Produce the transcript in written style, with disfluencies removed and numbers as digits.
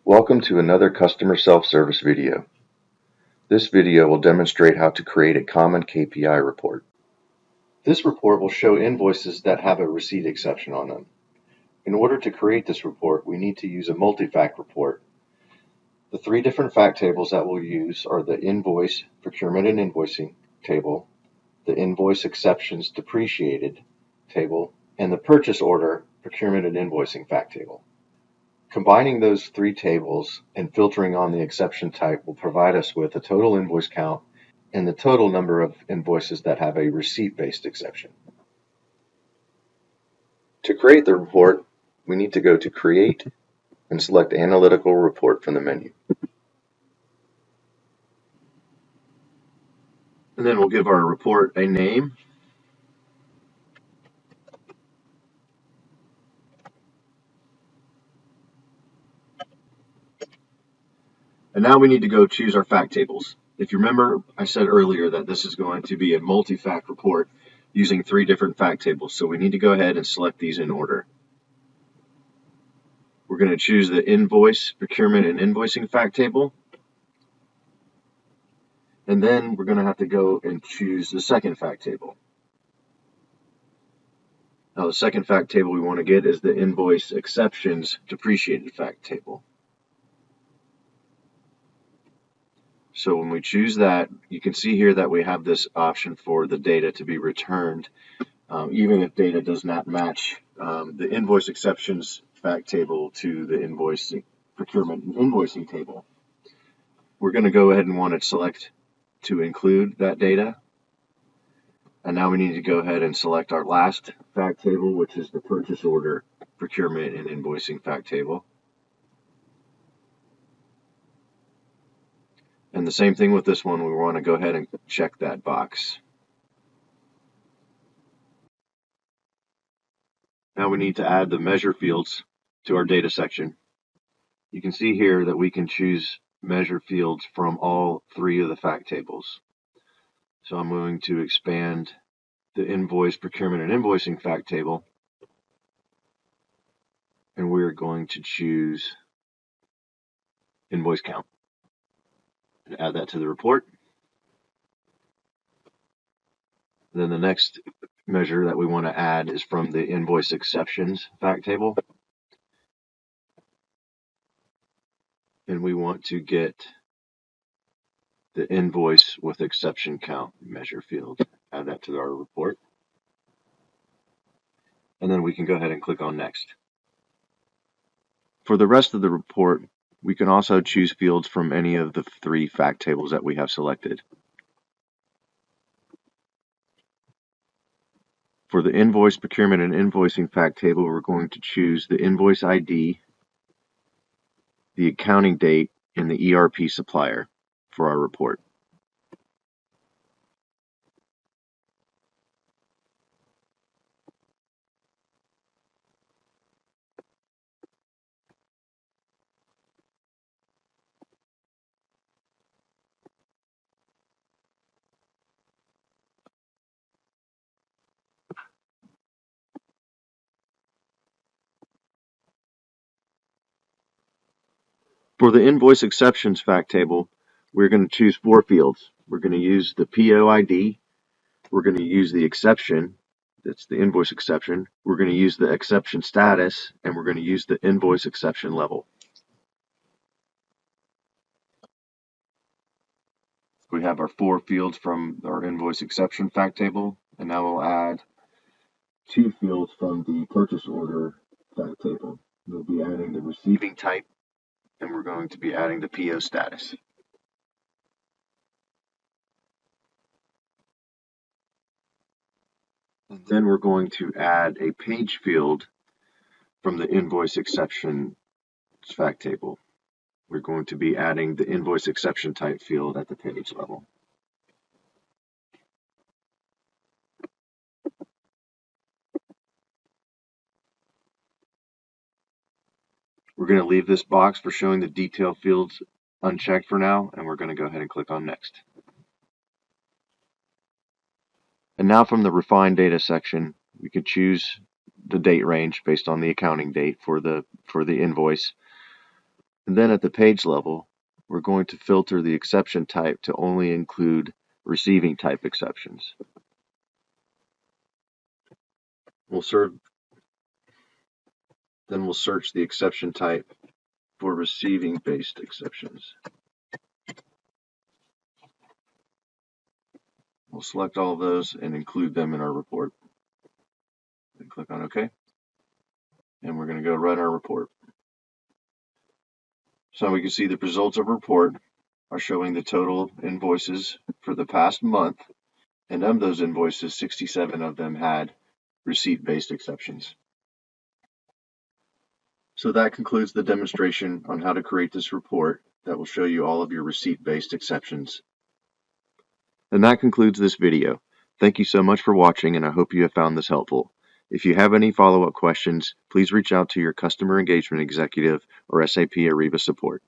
Welcome to another customer self-service video. This video will demonstrate how to create a common KPI report. This report will show invoices that have a receipt exception on them. In order to create this report, we need to use a multi-fact report. The three different fact tables that we'll use are the invoice, procurement and invoicing table, the invoice exceptions depreciated table, and the purchase order, procurement and invoicing fact table. Combining those three tables and filtering on the exception type will provide us with a total invoice count and the total number of invoices that have a receipt-based exception. To create the report, we need to go to Create and select Analytical Report from the menu. And then we'll give our report a name. And now we need to go choose our fact tables. If you remember, I said earlier that this is going to be a multi-fact report using three different fact tables. So we need to go ahead and select these in order. We're going to choose the invoice, procurement, and invoicing fact table. And then we're going to have to go and choose the second fact table. Now the second fact table we want to get is the invoice exceptions depreciated fact table. So when we choose that, you can see here that we have this option for the data to be returned, even if data does not match the invoice exceptions fact table to the invoice procurement and invoicing table. We're going to go ahead and want to select to include that data. And now we need to go ahead and select our last fact table, which is the purchase order, procurement, and invoicing fact table. And the same thing with this one, we want to go ahead and check that box. Now we need to add the measure fields to our data section. You can see here that we can choose measure fields from all three of the fact tables. So I'm going to expand the invoice, procurement, and invoicing fact table. And we're going to choose invoice count and add that to the report. Then the next measure that we want to add is from the invoice exceptions fact table. And we want to get the invoice with exception count measure field. Add that to our report. And then we can go ahead and click on next. For the rest of the report, we can also choose fields from any of the three fact tables that we have selected. For the invoice, procurement, and invoicing fact table, we're going to choose the invoice ID, the accounting date, and the ERP supplier for our report. For the invoice exceptions fact table, we're going to choose four fields. We're going to use the PO ID, we're going to use the exception, that's the invoice exception, we're going to use the exception status, and we're going to use the invoice exception level. We have our four fields from our invoice exception fact table, and now we'll add two fields from the purchase order fact table. We'll be adding the receiving type, and we're going to be adding the PO status. And then we're going to add a page field from the invoice exception fact table. We're going to be adding the invoice exception type field at the page level. We're going to leave this box for showing the detail fields unchecked for now, and we're going to go ahead and click on next. And now from the refined data section, we could choose the date range based on the accounting date for the invoice. And then at the page level, we're going to filter the exception type to only include receiving type exceptions. We'll search the exception type for receiving based exceptions. We'll select all of those and include them in our report. And click on OK. And we're going to go run our report. So we can see the results of report are showing the total invoices for the past month. And of those invoices, 67 of them had receipt-based exceptions. So that concludes the demonstration on how to create this report that will show you all of your receipt-based exceptions. And that concludes this video. Thank you so much for watching, and I hope you have found this helpful. If you have any follow-up questions, please reach out to your customer engagement executive or SAP Ariba support.